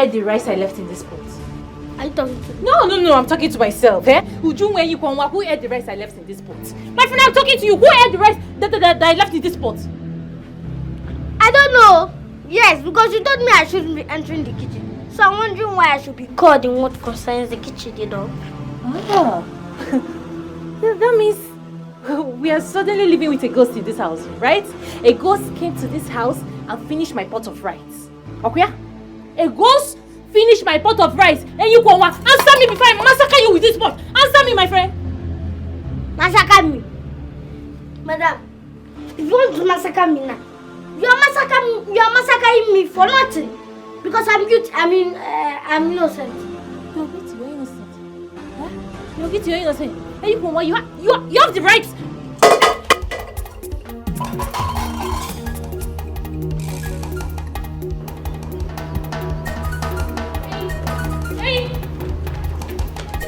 ate the rice I left in this pot? Are you talking to me? No, I'm talking to myself, eh? Who ate the rice I left in this pot? My friend, I'm talking to you. Who ate the rice that I left in this pot? I don't know. Yes, because you told me I shouldn't be entering the kitchen. So I'm wondering why I should be called in what concerns the kitchen, you know. Ah. That means we are suddenly living with a ghost in this house, right? A ghost came to this house and finished my pot of rice. Okay? A ghost finished my pot of rice. And you go answer me before I massacre you with this pot. Answer me, my friend. Massacre me? Madam, if you want to massacre me now, you are massacring me for nothing. Because I'm innocent. You're guilty, you're innocent. Huh? You're guilty, you're innocent. And you have the right.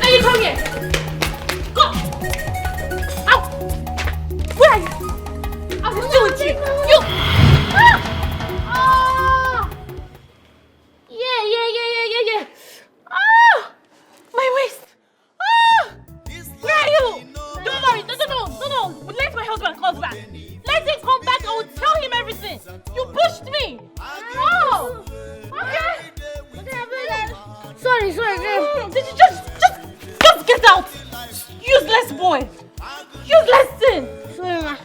Hey, come here. Go. Out. Where are you? I'm still with you. You. Yeah. My waist. Where are you? Don't worry. No. Let my husband come back. Let him come back. I will tell him everything. You pushed me. Oh. Okay. Sorry. Just get out. Useless boy. Useless thing. Sorry, ma.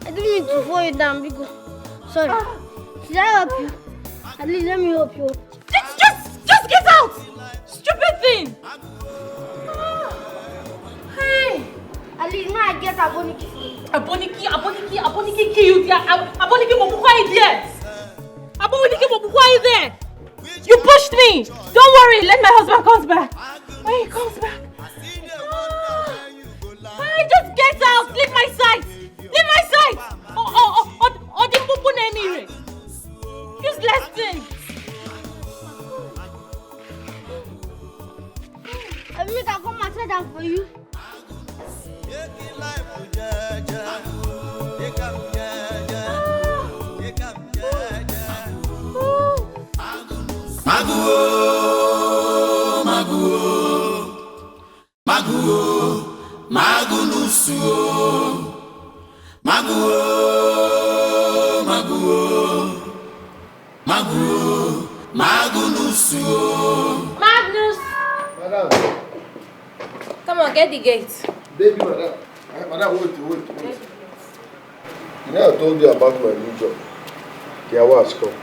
I didn't mean to fall you down because... Sorry. Should I help you? At least let me help you. Just get out. Stupid thing. Hey. At least now I get a boniki for you. Aboniki kill you there. Aboniki Mopukwa is there. Aboniki Mopukwa is there. You pushed me. Don't worry. Let my husband comes back. When he comes back. Just get out. Leave my sight. Or the Pupu Nemire. Useless thing. I make I come and sit down for you. Magnus! Madam. Come on, get the gate. Baby, madam. Madam, wait. You know I told you about my new job. The hours come.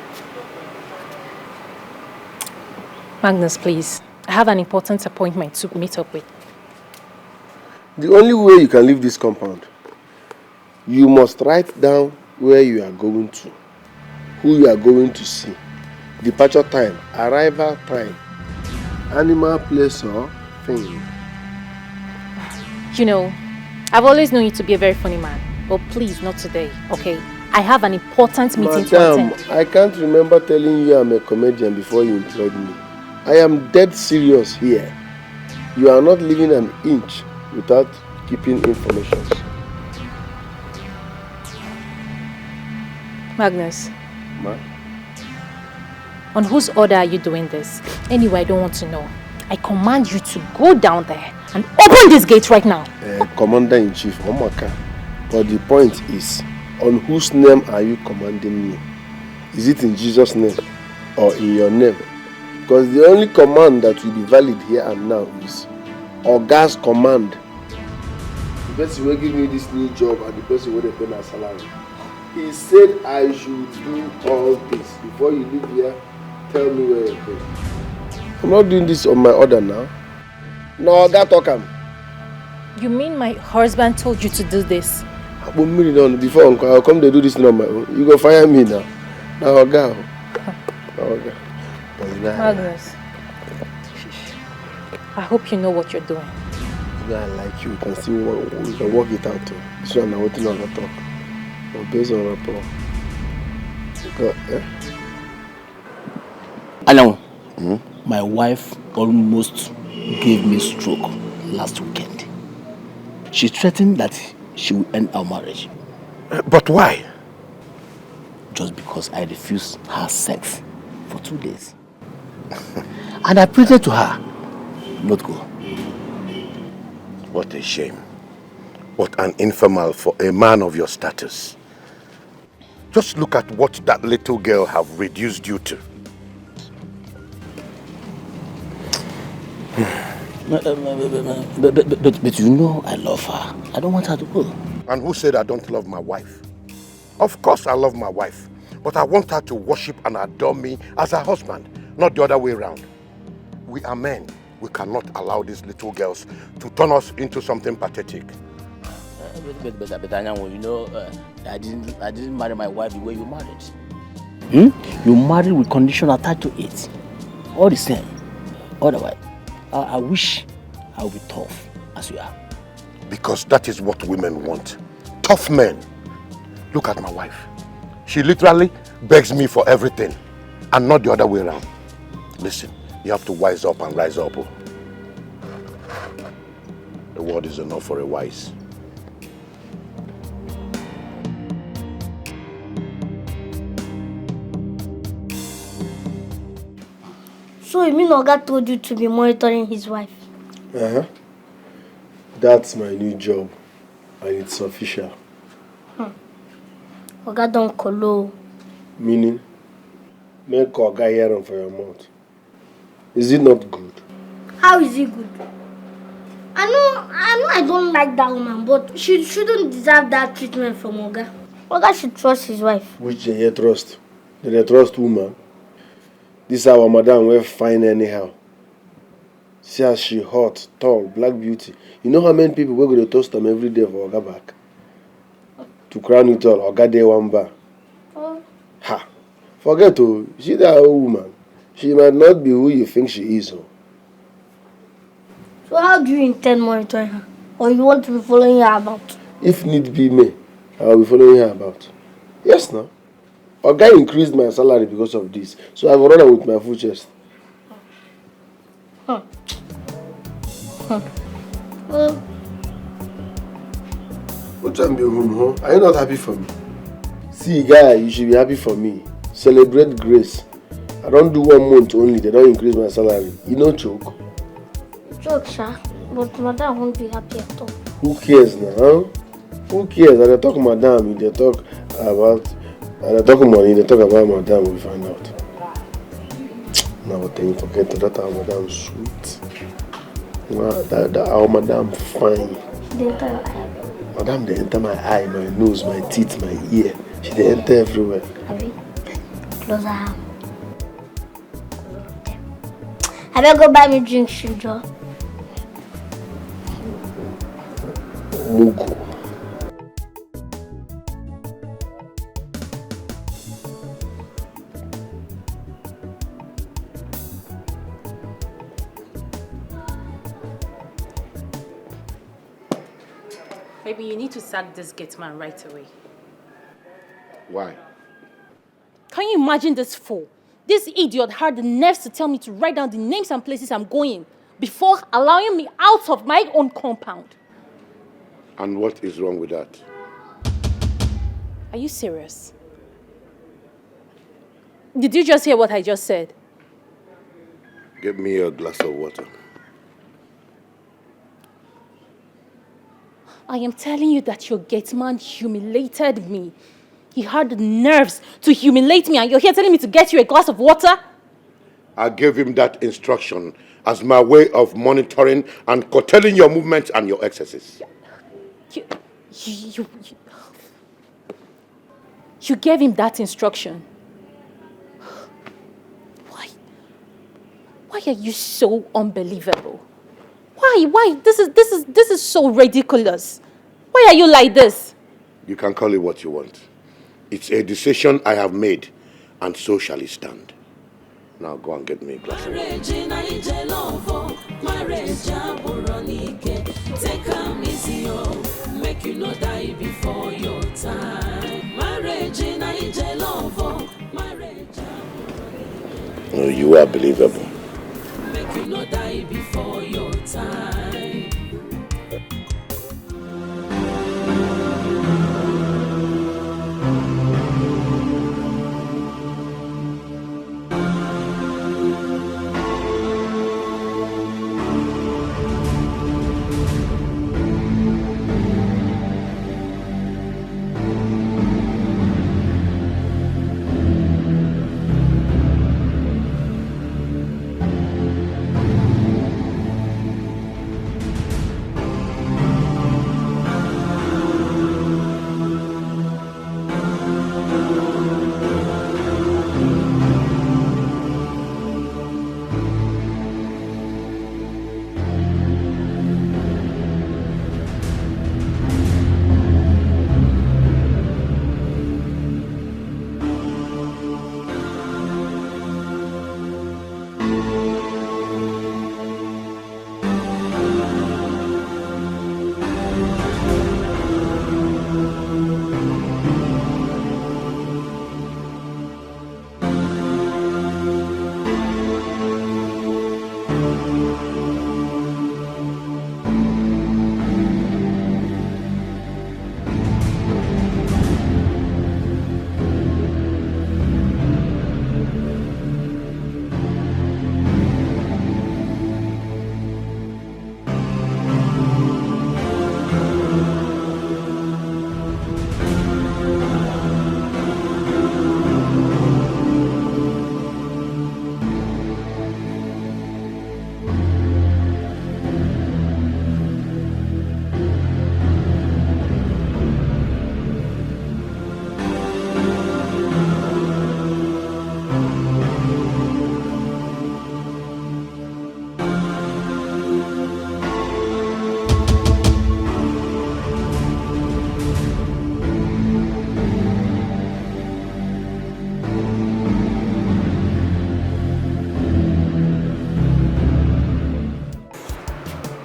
Magnus, please. I have an important appointment to meet up with. The only way you can leave this compound, you must write down where you are going to, who you are going to see, departure time, arrival time, animal, place or thing. You know, I've always known you to be a very funny man. But please, not today, okay? I have an important meeting to attend. Madam, I can't remember telling you I'm a comedian before you employed me. I am dead serious here. You are not leaving an inch without keeping information. Magnus. Ma? On whose order are you doing this? Anyway, I don't want to know. I command you to go down there and open this gate right now. Commander-in-Chief Omaka. But the point is, on whose name are you commanding me? Is it in Jesus' name or in your name? Because the only command that will be valid here and now is Oga's command. The person will give me this new job and the person will pay my salary. He said I should do all this. Before you leave here, tell me where you're going. I'm not doing this on my order now. No, Oga talk am. You mean my husband told you to do this? Before Uncle, I'll come to do this on my own. You go fire me now. Now Oga. Magnus, I hope you know what you're doing. Yeah, I like you. You can see we can work it out too. This one I'm waiting on the talk. But based on rapport. Along, my wife almost gave me stroke last weekend. She threatened that she will end our marriage. But why? Just because I refused her sex for 2 days. And I pleaded to her, not go. What a shame. What an infernal for a man of your status. Just look at what that little girl have reduced you to. But you know I love her. I don't want her to go. And who said I don't love my wife? Of course I love my wife. But I want her to worship and adore me as her husband, not the other way around. We are men. We cannot allow these little girls to turn us into something pathetic. But Anyango, you know, I didn't marry my wife the way you married. You married with condition attached to it. All the same. Otherwise, I wish I would be tough as you are. Because that is what women want. Tough men. Look at my wife. She literally begs me for everything and not the other way around. Listen, you have to wise up and rise up. The word is enough for a wise. So you mean Oga told you to be monitoring his wife? That's my new job, and it's official. Oga don't colo. Meaning, make Oga hear for your mouth. Is it not good? How is it good? I know I don't like that woman, but she shouldn't deserve that treatment from Oga. Oga should trust his wife. Which they trust? They trust woman. This our madam will fine anyhow. See how she hot, tall, black beauty. You know how many people will go to toast them every day for Oga back? To crown it all, Oga day one bar. Oh. Ha! Forget to see that old woman. She might not be who you think she is. Oh. So how do you intend monitoring her? Or you want to be following her about? If need be me, I will be following her about. Yes, no. Oga increased my salary because of this, so I will run her with my full chest. What time be home, huh? Are you not happy for me? See, guy, you should be happy for me. Celebrate grace. I don't do 1 month only, they don't increase my salary. You know, choke. Joke, sir. But madam won't be happy at all. Who cares now, huh? Who cares? I talk madam, they talk about... And I talk money, they talk about madam, we find out. Now what you forget that our madam sweet. That our madam fine. They enter your eye. Madam, they enter my eye, my nose, my teeth, my ear. They enter everywhere. Abi, close her. I better go buy me drink, Shujo. Mugu. Maybe you need to sack this gate man right away. Why? Can you imagine this fool? This idiot had the nerves to tell me to write down the names and places I'm going before allowing me out of my own compound. And what is wrong with that? Are you serious? Did you just hear what I just said? Give me a glass of water. I am telling you that your gate man humiliated me. He had the nerves to humiliate me, and you're here telling me to get you a glass of water? I gave him that instruction as my way of monitoring and curtailing your movements and your excesses. You gave him that instruction? Why are you so unbelievable? Why? This is so ridiculous. Why are you like this? You can call it what you want. It's a decision I have made, and so shall it stand. Now go and get me a glass of water. Make you not die before your time. No, you are believable. Make you not die before your time.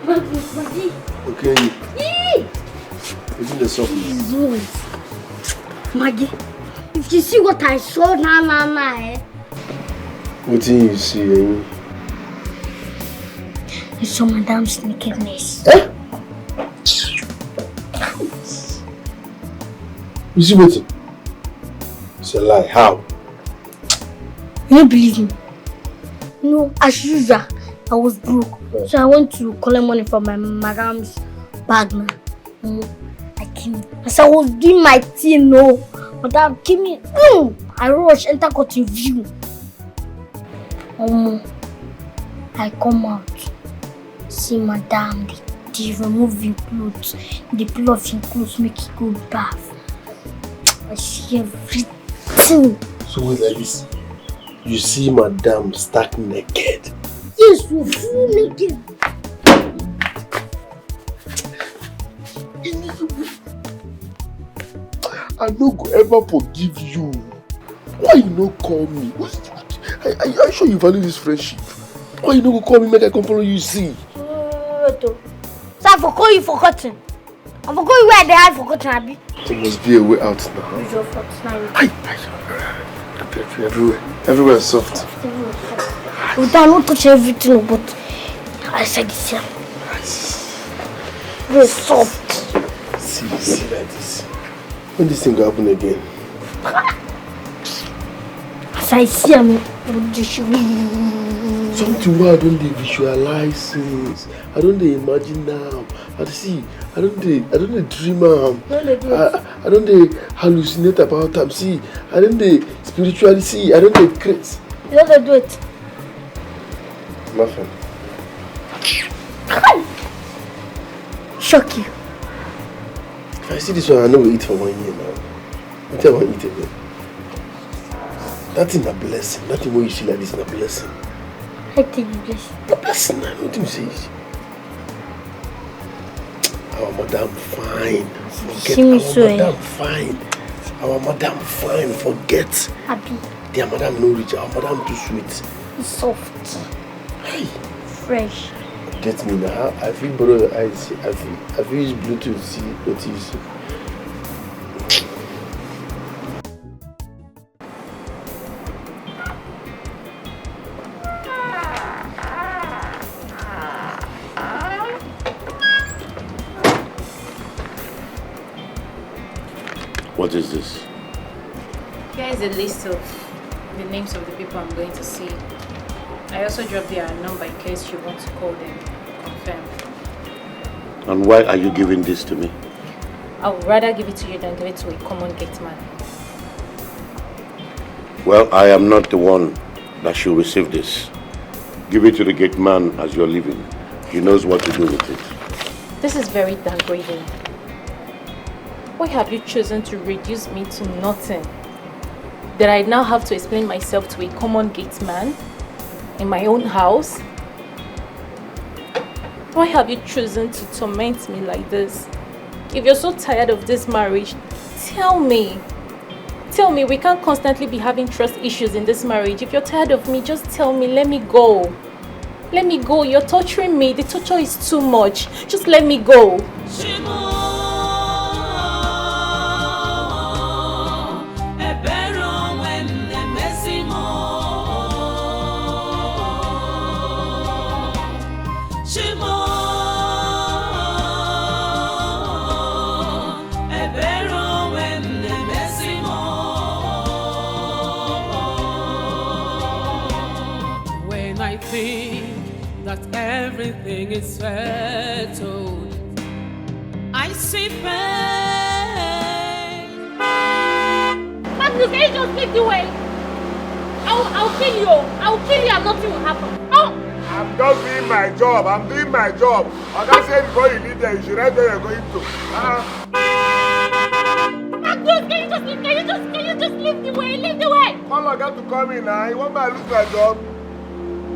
Okay. Isn't the softness? Maggie, if you see what I saw now, What do you see? I saw Madame's nakedness. Eh? You see what? It's a lie. How? You don't believe me? No, as usual, I was broke. So I went to collect money from my Madame's bag now. I came. As I was doing my thing, Madame came in. I rushed, enter cotton view. I come out. See Madame, they remove your clothes. The pull off your clothes, make it go bath. I see everything. So wait like this. You see Madame stark naked. Yes, we're full naked. I no go ever forgive you. Why you no call me? Are you sure you value this friendship? Why you no go call me make I come follow you see? So I forgot you forgotten. I forgot you where they had forgotten, Abby. There must be a way out now. Use your thoughts now. Everywhere is soft. We don't touch everything, but I said it's here. Very soft. See like this. When this thing will happen again? As I see him, something where I don't visualize things. I don't imagine now. I don't dream am. I don't hallucinate about them. See, I don't spiritually see. I don't create. You don't do it. Nothing. Shock you. If I see this one, I know we eat for 1 year now. What I want to eat again? That is a blessing. Nothing what you see like this is a blessing. I think you bless. A blessing, I don't think you say. Our madam fine. Forget our madam fine. Our madam fine. Forget. Happy. Their madam no rich. Our madam too sweet. It's soft. Hey. Fresh. Get me now. I feel borrow your eyes. I feel use Bluetooth see what you see. What is this? Here is a list of the names of the people I'm going to see. I also dropped their number in case you want to call them, confirm. And why are you giving this to me? I would rather give it to you than give it to a common gate man. Well, I am not the one that should receive this. Give it to the gate man as you're leaving. He knows what to do with it. This is very downgrading. Why have you chosen to reduce me to nothing? That I now have to explain myself to a common gate man in my own house? Why have you chosen to torment me like this? If you're so tired of this marriage, tell me. Tell me, we can't constantly be having trust issues in this marriage. If you're tired of me, just tell me, let me go. Let me go. You're torturing me. The torture is too much. Just let me go. That everything is settled, I see pain. Magnus, can you just leave the way? I'll kill you. I'll kill you and nothing will happen. Oh! I'm just doing my job. I'm doing my job. And I said before you leave there, you should write where you're going to. Magnus, can you just leave the way? Leave the way! All I got to come in now. You want me to lose my job?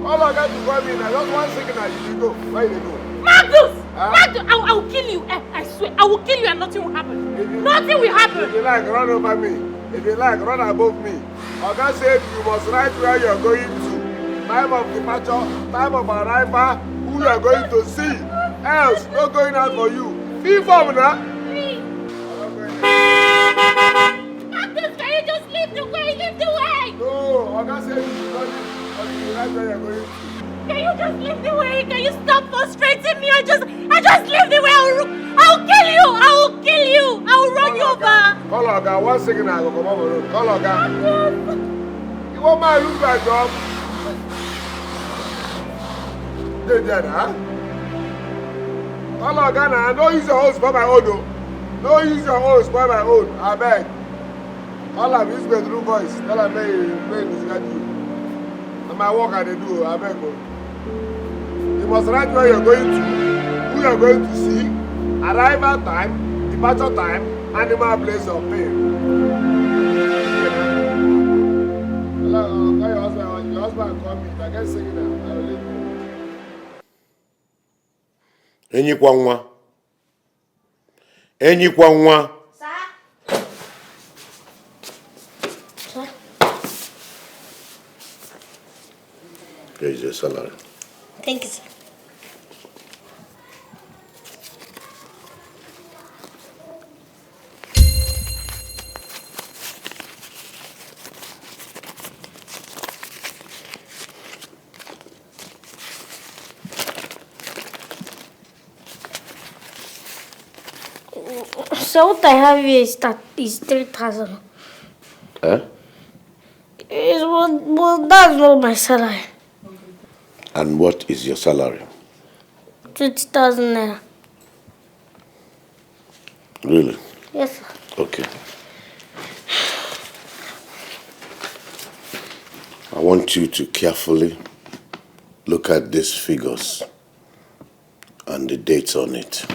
All I got to come in, I just one second and you go. Where you go? Magnus! Magnus! I will kill you. I swear. I will kill you and nothing will happen. Nothing will happen. If you like, run over me. If you like, run above me. Oga said you must write where you're going to. Time of departure, time of arrival, who you're going to see. Else, no going out for you. Inform now. Agnes, can you just leave the way? Leave the way! No, Oga said you should not leave. That's where you're going to. Can you just leave the way? Can you stop frustrating me? I just leave the way. I'll kill you. I will kill you. I will run you over. Call Oga. 1 second, I will come over the road. Call Oga. You want my lose my job? They dead, huh? Call Oga now. Don't use your hose for my own, though. Don't use your hose for my own. I beg. Call him. Use bedroom voice. Tell him, hey, this guy do. And my work I do. I beg, go. You must write where you're going to, who you're going to see, arrival time, departure time, animal place of pain. Hello, call your husband. Your husband call me. If I get sick now, I will leave you. Enyikwa nwa. Sir? Sir? Here is your salary. Thank you, sir. So what I have here is 3,000. Eh? Well, that's not my salary. And what is your salary? 20,000 naira. Really? Yes, sir. Okay. I want you to carefully look at these figures and the dates on it.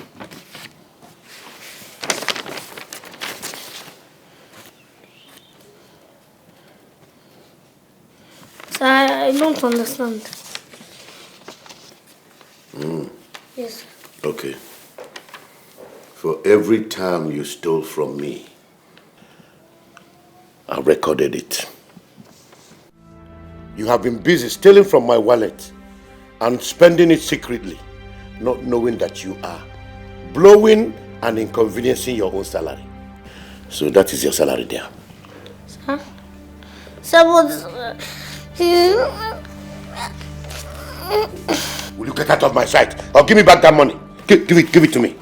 Sir, I don't understand. Yes, sir. Okay. For every time you stole from me, I recorded it. You have been busy stealing from my wallet and spending it secretly, not knowing that you are blowing and inconveniencing your own salary. So that is your salary there. Sir? Sir, but... Will you get out of my sight or give me back that money? Give it to me.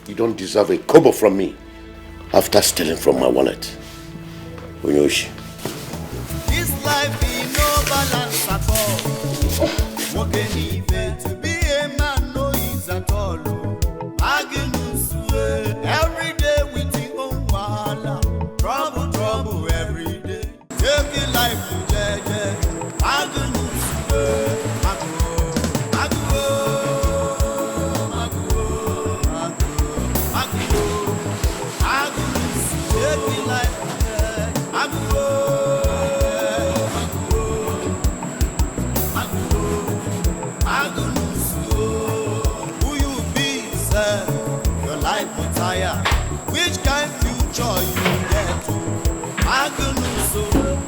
You don't deserve a kobo from me after stealing from my wallet. Unyoshi. This life be no balance at all. Walking even to be a man no ease at all. Every day with your own wahala. Trouble every day. Taking life to jeje. Which kind future you get to?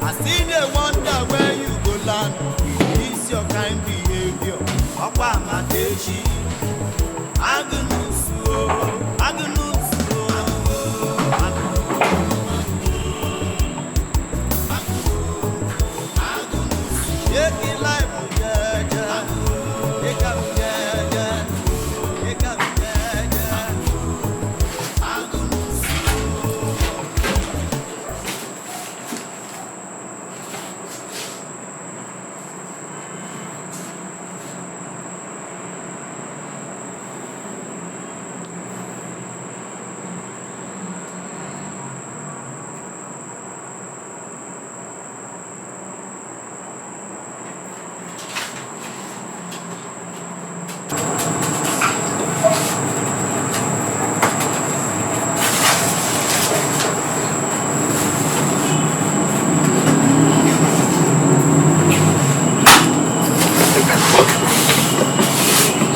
I see the wonder where you go land. It's your kind behavior. Akwamadechi. Taking life with jeje. Take up jeje. Take up jeje.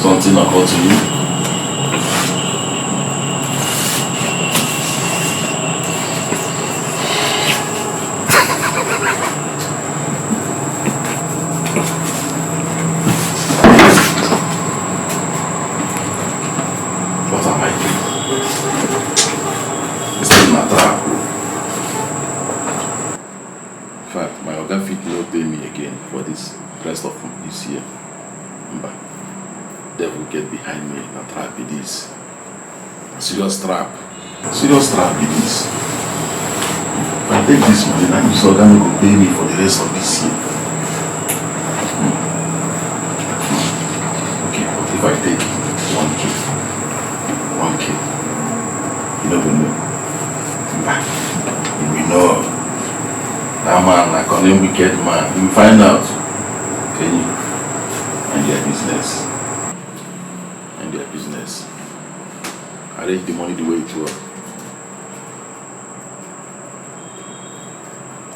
Something occurred to you? Mba. Devil get behind me. A trap it is. A serious trap. Serious trap it is. If I take this money, now this organ will pay me for the rest of this year. Okay, but if I take 1K, you never know. You will know. That man, like a wicked man, you will find out. Can you? And their business. And their business. Arrange the money the way it was.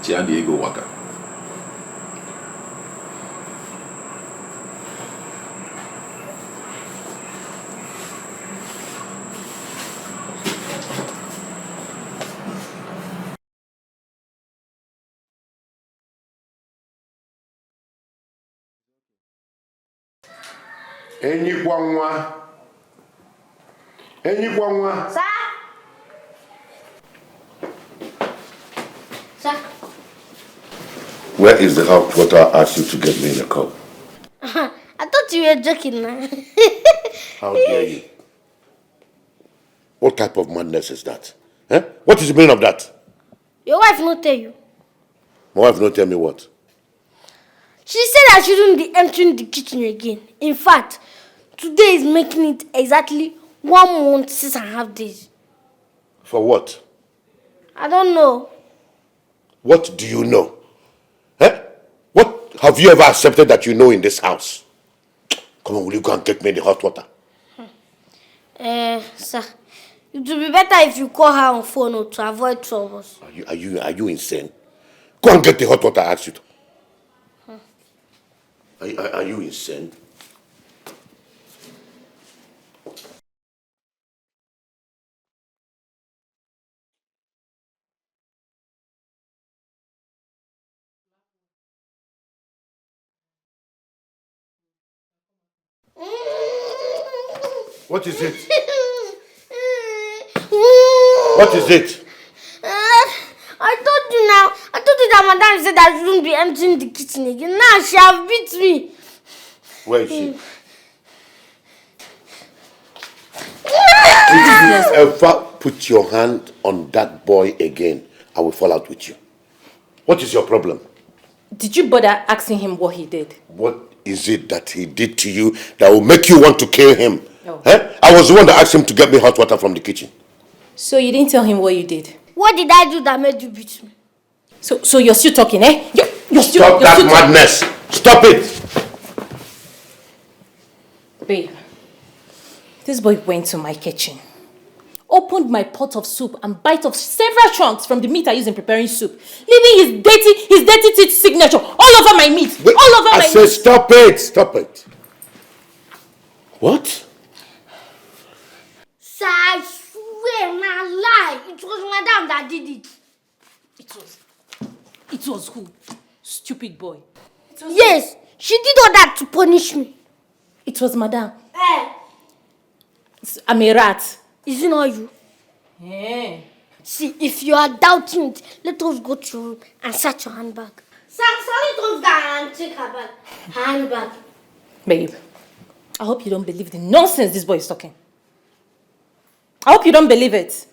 Chia Diego Waka. Enyi kwa nwa. Sir? Sir? Where is the hot water I asked you to get me in a cup? I thought you were joking now. How dare you? What type of madness is that? Eh? What is the meaning of that? Your wife not tell you. My wife not tell me what? She said I shouldn't be entering the kitchen again. In fact, today is making it exactly 1 month, 6.5 days. For what? I don't know. What do you know? Eh? What have you ever accepted that you know in this house? Come on, will you go and get me the hot water? Sir, it would be better if you call her on phone to avoid troubles. Are you insane? Go and get the hot water I asked you to. Are you insane? What is it? What is it? I told you now. I told you that madam said I shouldn't be emptying the kitchen again. Now she has beat me. Where is she? If you ever put your hand on that boy again, I will fall out with you. What is your problem? Did you bother asking him what he did? What is it that he did to you that will make you want to kill him? No. Eh? I was the one that asked him to get me hot water from the kitchen. So you didn't tell him what you did? What did I do that made you beat me? So you're still talking, eh? Stop that madness! Stop it! Babe, this boy went to my kitchen, opened my pot of soup and bite off several chunks from the meat I use in preparing soup, leaving his dirty teeth signature all over my meat. Wait, all over my meat. I said stop it! Stop it! What? Sir, I swear, my lie. It was madam that did it. It was who? Stupid boy. Yes, she did all that to punish me. It was madam. I'm a rat. Is it not you? Yeah. See, if you are doubting it, let us go to your room and search your handbag. Sir, let us go and take her bag. Her handbag. Babe, I hope you don't believe the nonsense this boy is talking. I hope you don't believe it.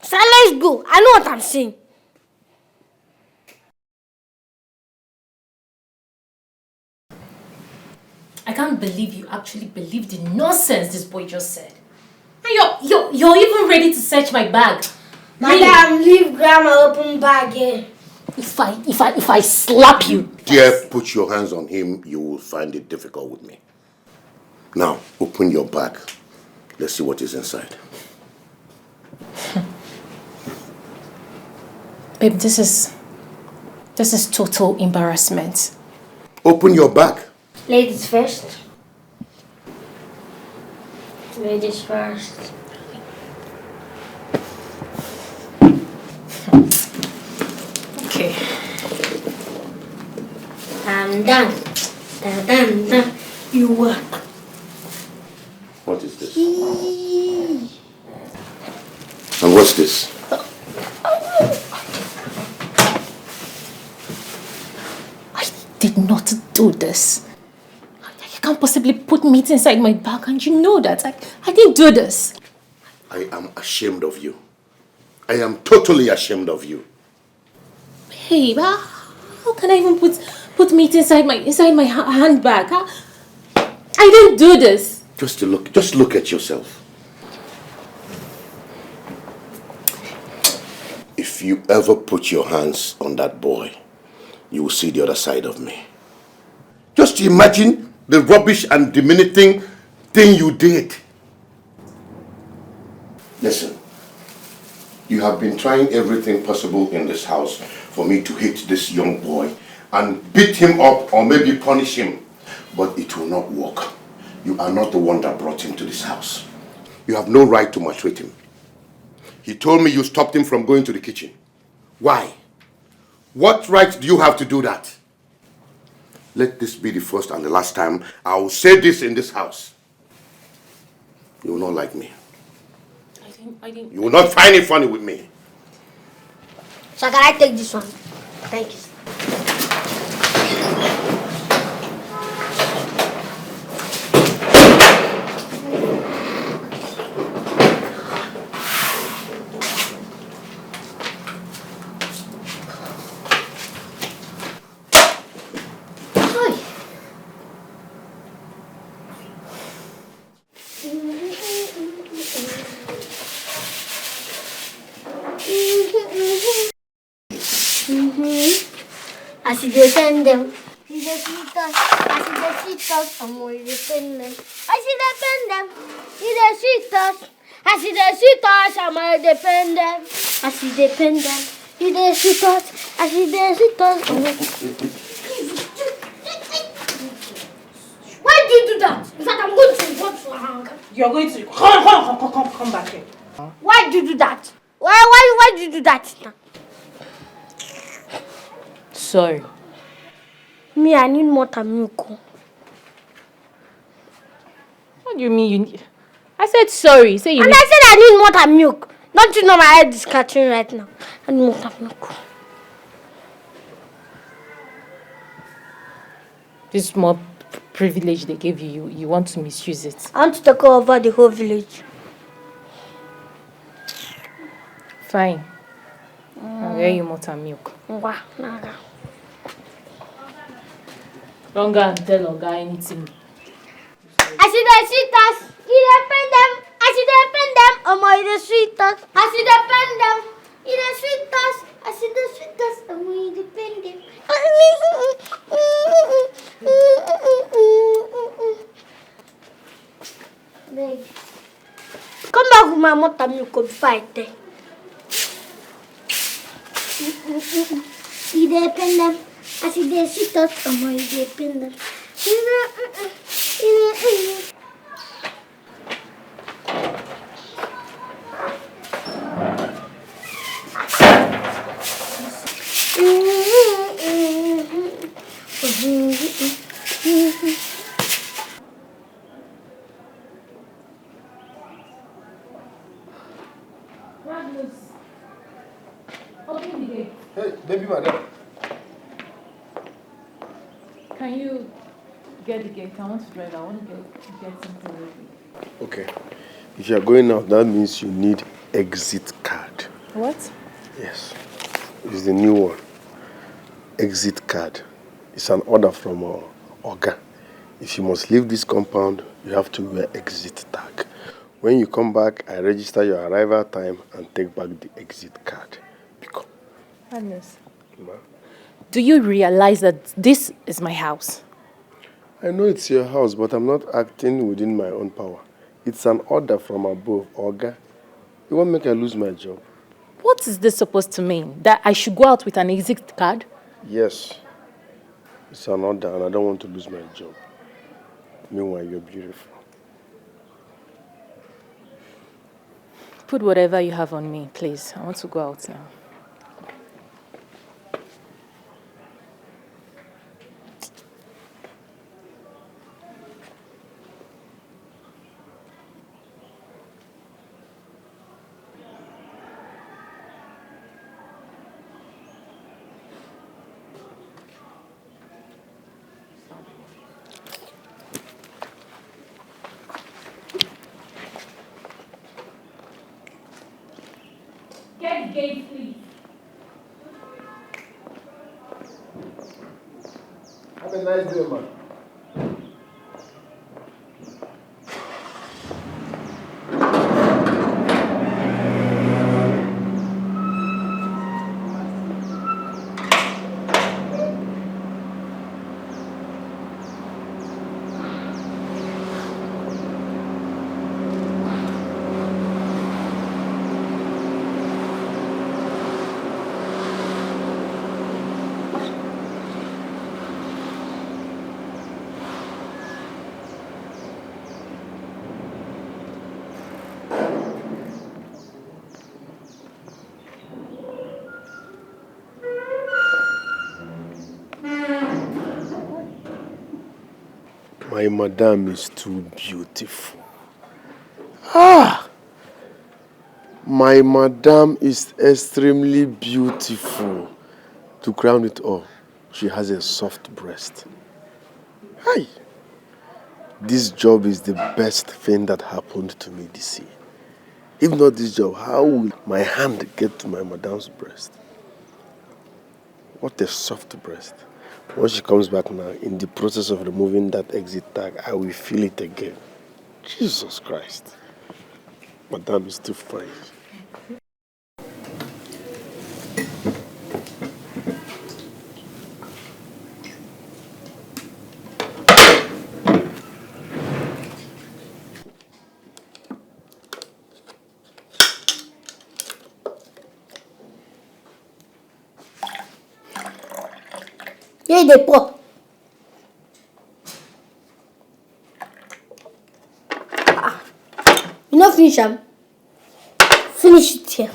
Sir, let's go. I know what I'm saying. I can't believe you actually believe the nonsense this boy just said. And you're even ready to search my bag. Madam, leave grandma open bag here. If I slap you. Dear, put your hands on him, you will find it difficult with me. Now, open your bag. Let's see what is inside. Babe, this is total embarrassment. Open your bag. Ladies first. Ladies first. Okay. I'm done. Done. You work. What is this? And what's this? I did not do this. You can't possibly put meat inside my bag, and you know that. I didn't do this. I am ashamed of you. I am totally ashamed of you. Babe, how can I even put meat inside my handbag? I didn't do this. Just look at yourself. If you ever put your hands on that boy, you will see the other side of me. Just imagine the rubbish and diminuting thing you did. Listen, you have been trying everything possible in this house for me to hit this young boy and beat him up or maybe punish him, but it will not work. You are not the one that brought him to this house. You have no right to maltreat him. He told me you stopped him from going to the kitchen. Why? What right do you have to do that? Let this be the first and the last time I will say this in this house. You will not like me. I didn't. You will not find it funny with me. So can I take this one? Thank you. As you defend them, you just sweet us. As you just sweet us, I'm going to defend them. As you defend them, you just sweet us. As you just sweet us, I'm going to defend them. As you defend them, you just sweet us. As you just sweet us, I'm going to... Why do you do that? In fact, I'm going to report for hunger. You're going to... Come back here. Why do you do that? Why do you do that? Sorry. Me, I need more milk. What do you mean you need... I said sorry. Say you And need... I said I need more milk. Don't you know my head is catching right now? I need more milk. This small privilege they gave you, you want to misuse it. I want to take over the whole village. Fine. I'll get you more milk. Don't go and tell Oga anything. I see the sweetest. You depend them. I see the depend them. Oh my, the sweetest. I see the depend them. You the sweetest. I see the sweetest. Oh my, depend them. Babe, come back with my mother milk before I tell. You depend them. I see the sweetest. Oh my, depend them. Hey, baby madam. Can you get the gate? I want to drive. I want to get something ready. Okay. If you're going out, that means you need exit card. What? Yes. It's the new one. Exit card. It's an order from Oga. If you must leave this compound, you have to wear exit tag. When you come back, I register your arrival time and take back the exit card. Because. Agnes, do you realize that this is my house? I know it's your house, but I'm not acting within my own power. It's an order from above, Oga. You won't make I lose my job. What is this supposed to mean? That I should go out with an exit card? Yes. It's an order and I don't want to lose my job. Meanwhile, you're beautiful. Put whatever you have on me, please. I want to go out now. nice day, man. My madam is too beautiful. My madam is extremely beautiful. To crown it all, she has a soft breast. Hi! This job is the best thing that happened to me this year. If not this job, how will my hand get to my madam's breast? What a soft breast. Once she comes back now, in the process of removing that exit tag, I will feel it again. Jesus Christ. Madam is too fine. Yeah, they pour. You not finish them? Finish it here.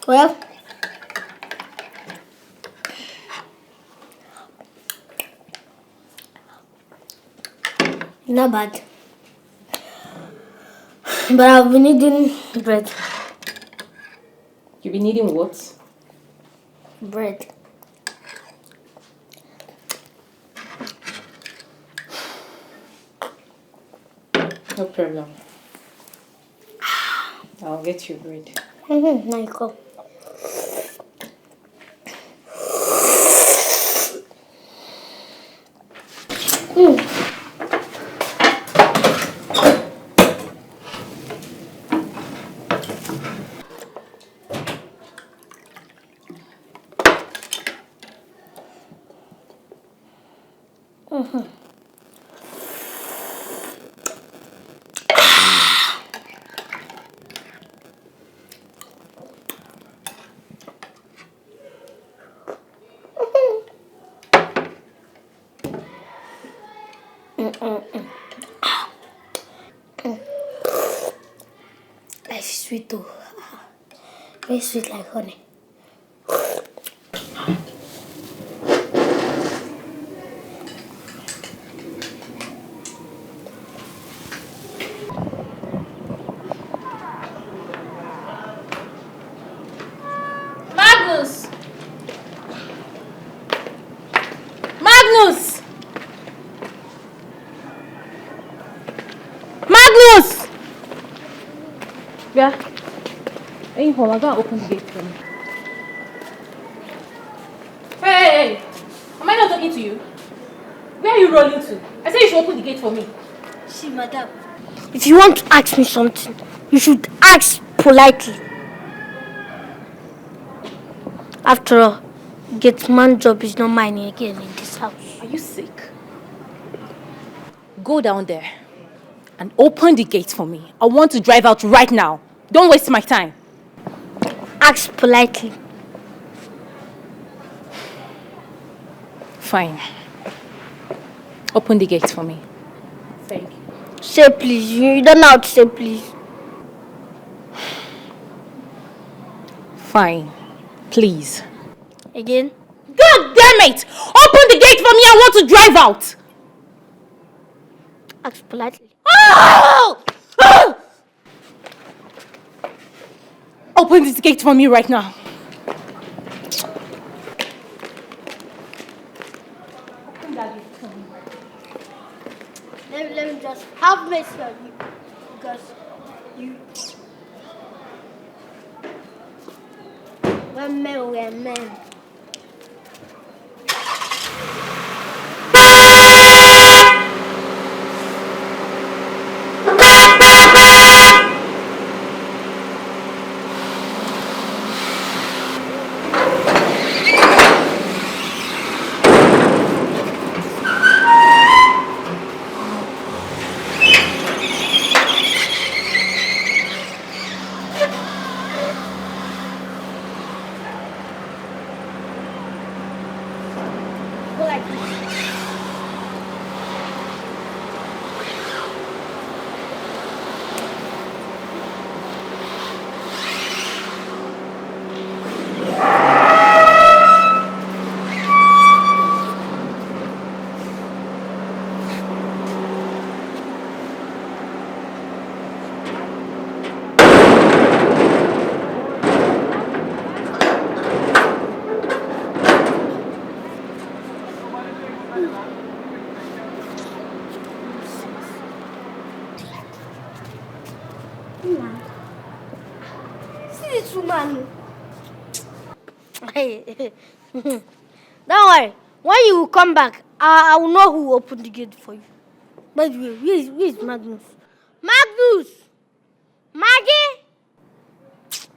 Well, not bad. But I've been eating bread. You've been eating what? Bread. No problem. I'll get you bread. Now you go. It's sweet too. Very sweet like honey. Magnus! Magnus! Magnus! Yeah. Hey, hold on, I'm gonna open the gate for me. Hey! Am I not talking to you? Where are you rolling to? I said you should open the gate for me. See, madam, if you want to ask me something, you should ask politely. After all, gate man job is not mine again in this house. Are you sick? Go down there and open the gate for me. I want to drive out right now. Don't waste my time. Ask politely. Fine. Open the gate for me. Thank you. Say please. You don't know how to say please. Fine. Please. Again? God damn it! Open the gate for me, I want to drive out! Ask politely. Oh! Oh! Open this gate for me right now. Open that gate for me. Let me just have mercy on you. Because you... we're men. See this woman. Don't worry. When you come back, I will know who opened the gate for you. By the way, where is Magnus? Magnus!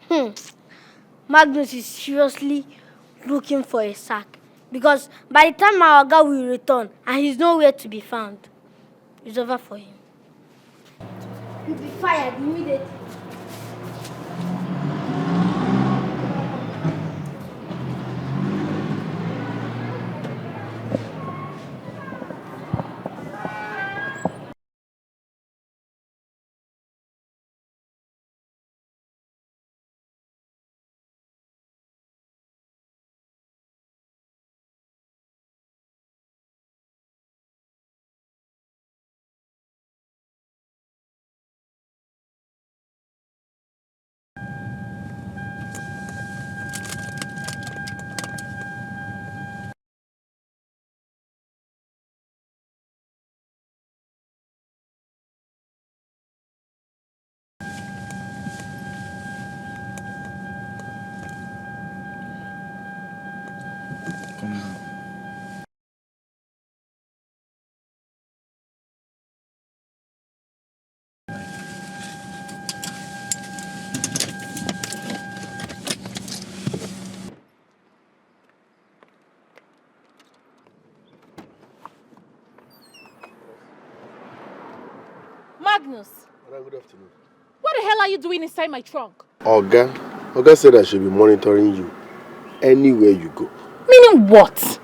Maggie! Magnus is seriously looking for a sack. Because by the time our guy will return and he's nowhere to be found, it's over for him. He'll be fired immediately. Magnus, Good afternoon. what the hell are you doing inside my trunk? Oga said I should be monitoring you anywhere you go. Meaning what?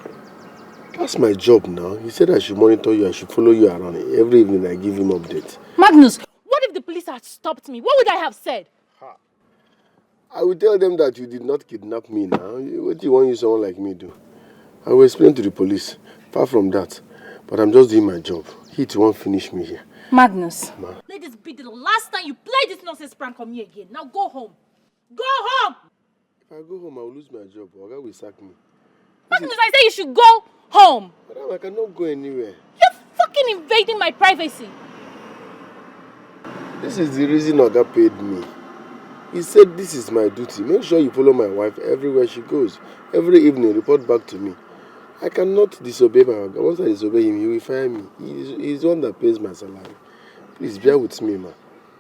That's my job now. He said I should monitor you, I should follow you around. Every evening I give him updates. Magnus, what if the police had stopped me? What would I have said? I will tell them that you did not kidnap me now. What do you want someone like me do? I will explain to the police. Far from that. But I'm just doing my job. He won't finish me here. Magnus, let this be the last time you play this nonsense prank on me again. Now go home. Go home! If I go home, I will lose my job. Oga will sack me. Magnus, I say you should go home. Madam, I cannot go anywhere. You're fucking invading my privacy. This is the reason Oga paid me. He said this is my duty. Make sure you follow my wife everywhere she goes. Every evening, report back to me. I cannot disobey my Oga. Once I disobey him, he will fire me. He's the one that pays my salary. Please, bear with me, man.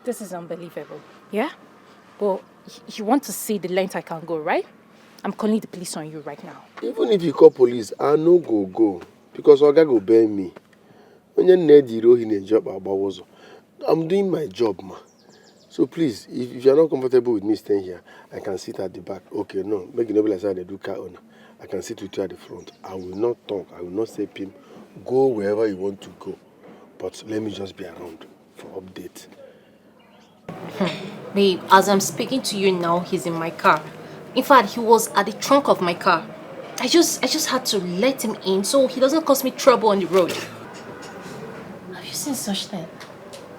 This is unbelievable. Yeah? But you want to see the length I can go, right? I'm calling the police on you right now. Even if you call police, I no go. Because Oga go bear me. I'm doing my job, man. So please, if you're not comfortable with me staying here, I can sit at the back. Okay, no. Make it not be like I do car owner. I can sit with you at the front. I will not talk. I will not say pim. Go wherever you want to go. But let me just be around for update. Babe, as I'm speaking to you now, he's in my car. In fact, he was at the trunk of my car. I just had to let him in so he doesn't cause me trouble on the road. Have you seen such thing?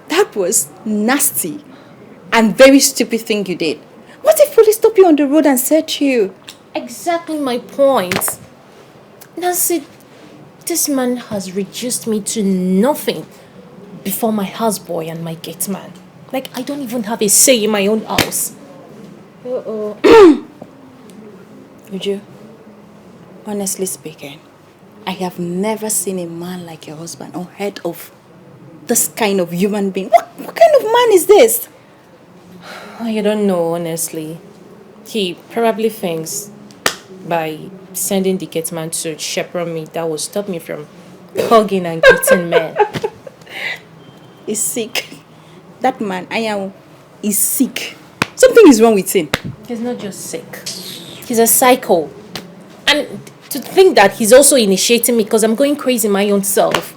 That was nasty and very stupid thing you did. What if police stop you on the road and search you? Exactly my point. Nancy, this man has reduced me to nothing before my houseboy and my gate man. Like, I don't even have a say in my own house. Uju, honestly speaking, I have never seen a man like your husband or heard of this kind of human being. What kind of man is this? Oh, you don't know, honestly. He probably thinks by sending the gate man to chaperone me, that will stop me from hugging and greeting men. He's sick. That man, is sick. Something is wrong with him. He's not just sick. He's a psycho. And to think that he's also initiating me because I'm going crazy my own self.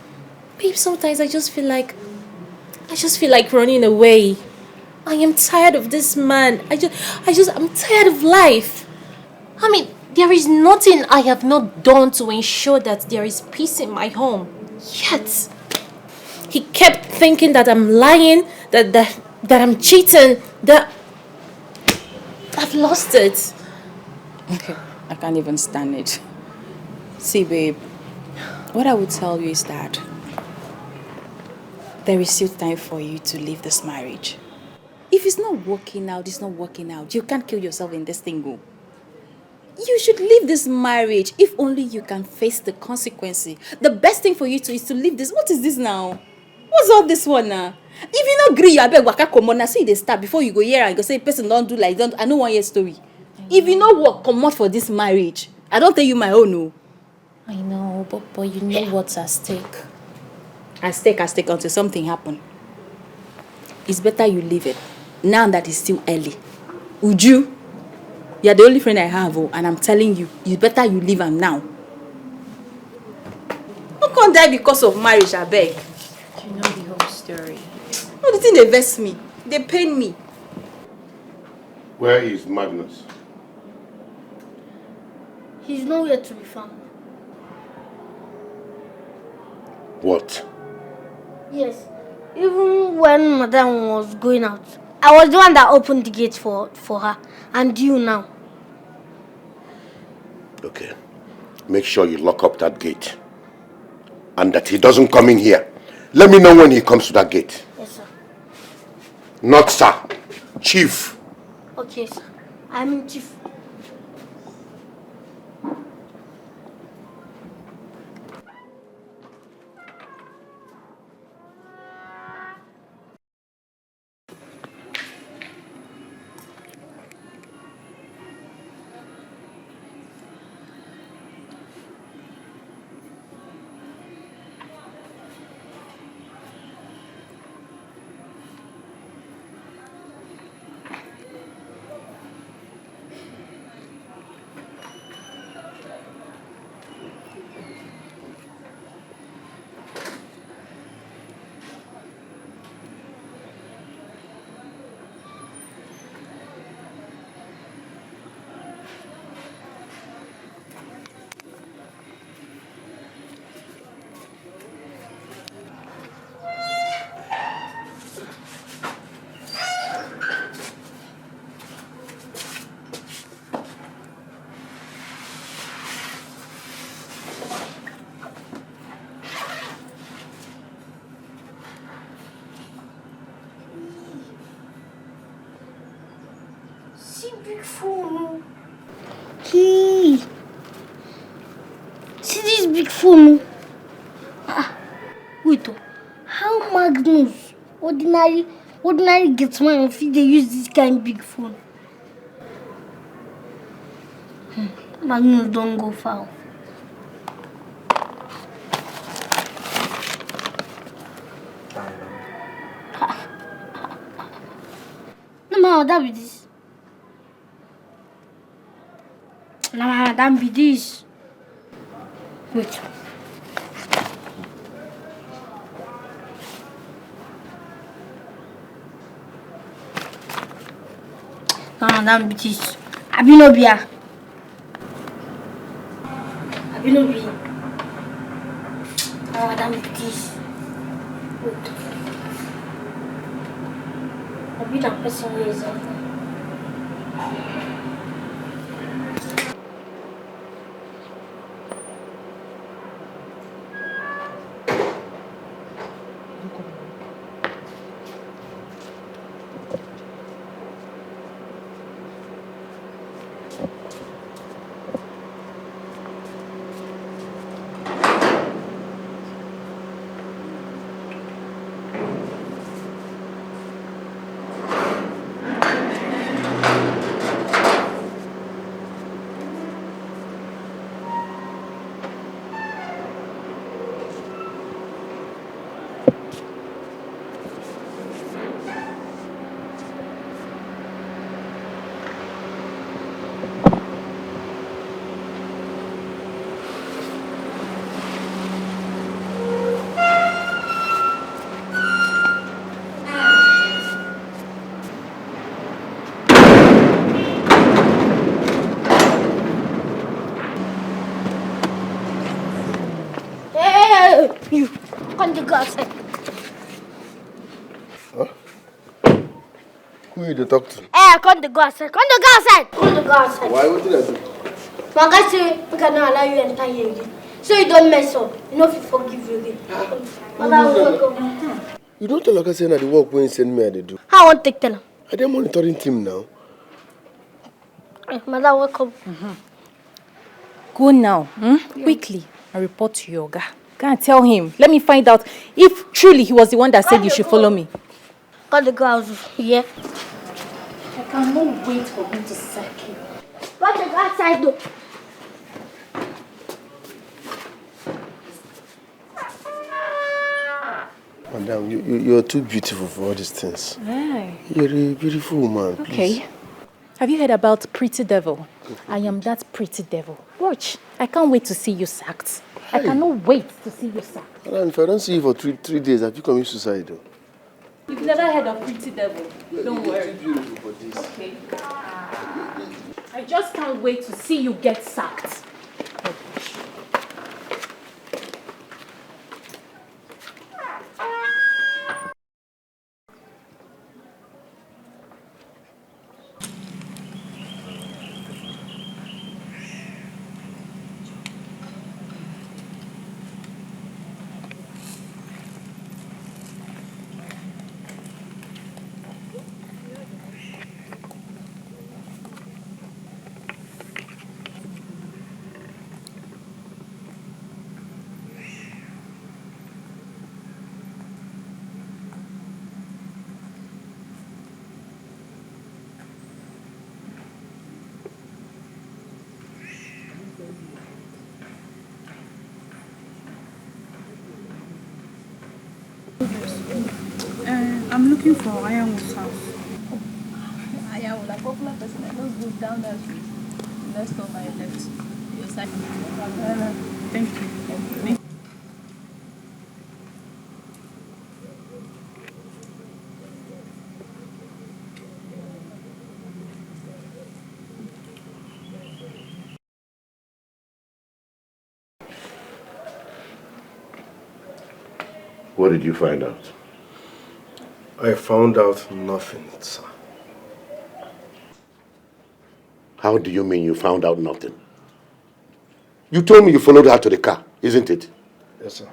Babe, sometimes I just feel like running away. I am tired of this man. I'm tired of life. I mean, there is nothing I have not done to ensure that there is peace in my home. Yet, he kept thinking that I'm lying, that I'm cheating, that I've lost it. Okay, I can't even stand it. See, babe, what I would tell you is that there is still time for you to leave this marriage. If it's not working out, it's not working out. You can't kill yourself in this thing, go. You should leave this marriage if only you can face the consequences. The best thing for you is to leave this. What is this now? What's all this one now? If you not agree, you beg waka come on. See they start before you go here and go say person don't do like don't. I know 1 year story. If you know what come out for this marriage, I don't tell you my own no. I know, but you know what's at stake. At stake until something happen. It's better you leave it now that it's still early. Uju, you're the only friend I have, and I'm telling you, it's better you leave him now. Who can't die because of marriage, I beg? You know the whole story. No, the thing they vex me. They pain me. Where is Magnus? He's nowhere to be found. What? Yes. Even when Madame was going out, I was the one that opened the gate for her. And you now. Okay. Make sure you lock up that gate. And that he doesn't come in here. Let me know when he comes to that gate. Yes, sir. Not sir. Chief. Okay, sir. I'm in chief. See big phone. See this big phone. Wait, how Magnus, ordinary gets man if they use this kind big phone? Magnus don't go far. No matter that be this. No matter that be this. Wait. No, that be this. I be no beer. you know me. Oh, madam, please. Wait. I've been a person who is you come to go outside. Huh? Who you to talk to? Come to go outside. Come to go outside. Come to go outside. Why? What did I do? My guy say we cannot allow you enter here again. So you don't mess up. You know if you forgive you again. You don't tell Oga say na the work when you send me I dey do. How I want to tell him? I dey monitoring team now. Madam, welcome. Go now, quickly, and report to your Oga. Go and tell him. Let me find out if truly he was the one that said you should follow me. Got the girls here. I cannot wait for him to sack you. Got to go outside though. Madam, you're too beautiful for all these things. Aye. You're a beautiful woman. Okay. Please. Have you heard about Pretty Devil? I am that Pretty Devil. Watch. I can't wait to see you sacked. I cannot wait to see you sacked. Madam, if I don't see you for three days, have you committed suicide though? You've never heard of Pretty Devil. Don't worry. Too beautiful for this. Okay. I just can't wait to see you get sacked. I'm looking for Ironwood's house. Ironwood, a popular person. I just go down that street. Next door by your left. Your side. Thank you. What did you find out? I found out nothing, sir. How do you mean you found out nothing? You told me you followed her to the car, isn't it? Yes, sir.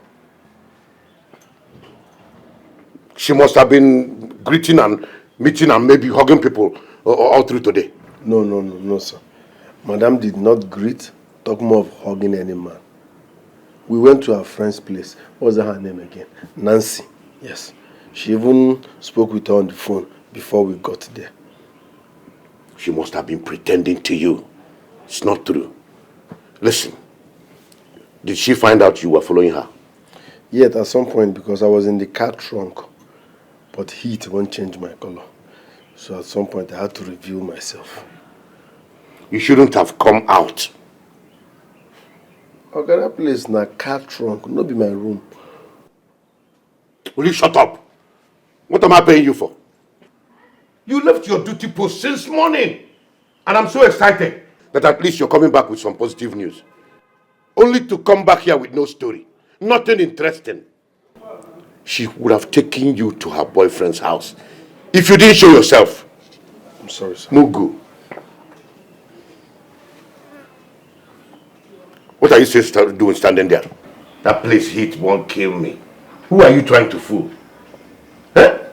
She must have been greeting and meeting and maybe hugging people all through today. No, sir. Madam did not greet, talk more of hugging any man. We went to our friend's place. What was her name again? Nancy. Yes. She even spoke with her on the phone before we got there. She must have been pretending to you. It's not true. Listen, did she find out you were following her? Yet at some point, because I was in the car trunk, but heat won't change my color. So at some point I had to reveal myself. You shouldn't have come out. Okay, that place na car trunk, not be my room. Will you shut up? What am I paying you for? You left your duty post since morning. And I'm so excited that at least you're coming back with some positive news. Only to come back here with no story. Nothing interesting. She would have taken you to her boyfriend's house if you didn't show yourself. I'm sorry, sir. Mugu. What are you still doing standing there? That place heat won't kill me. Who are you trying to fool? Huh?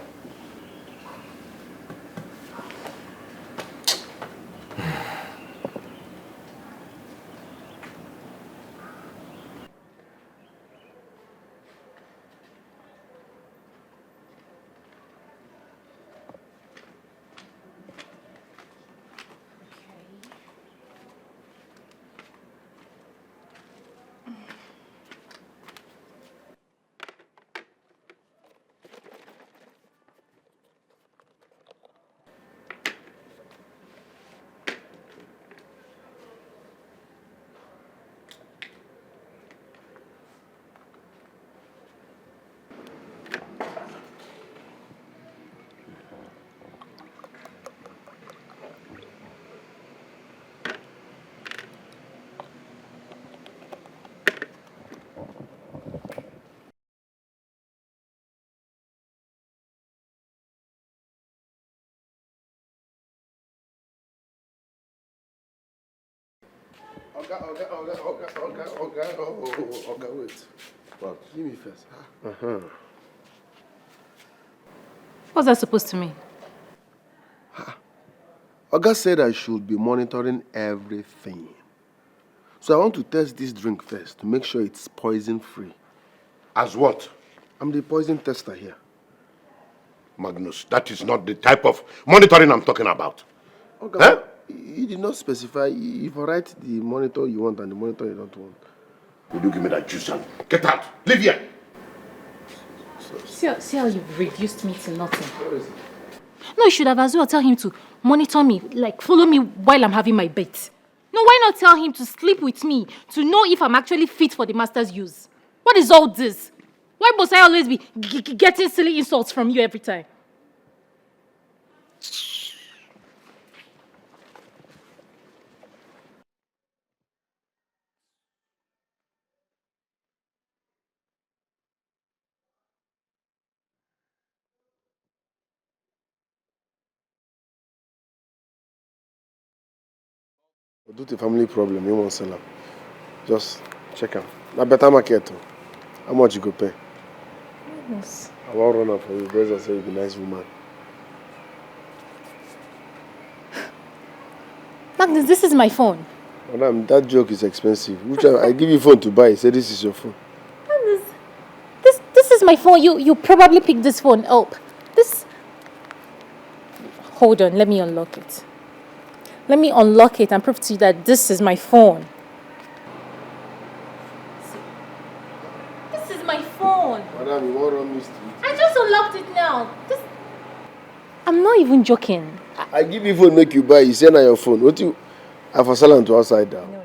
Okay, wait. Well, give me first. What's that supposed to mean? Oga said I should be monitoring everything. So I want to test this drink first to make sure it's poison-free. As what? I'm the poison tester here. Magnus, that is not the type of monitoring I'm talking about. Okay, huh? You did not specify if I write the monitor you want and the monitor you don't want. Would you give me that juice and get out? Leave here! See how you've reduced me to nothing. No, you should have as well tell him to monitor me, like follow me while I'm having my bet. No, why not tell him to sleep with me to know if I'm actually fit for the master's use? What is all this? Why must I always be getting silly insults from you every time? Due to family problem, you won't sell them. Just check out. Now better market. How much you go pay? Yes. I won't run up for you. Brother say you're a nice woman. Magnus, this is my phone. Madam, that joke is expensive. I give you phone to buy. Say this is your phone. Magnus, this is my phone. You probably picked this phone up. Hold on, let me unlock it. Let me unlock it and prove to you that this is my phone. This is my phone. Madam, you won't run me street. I just unlocked it now. I'm not even joking. I give you phone, make you buy. You say na your phone. What you? I for sell to outside down. No.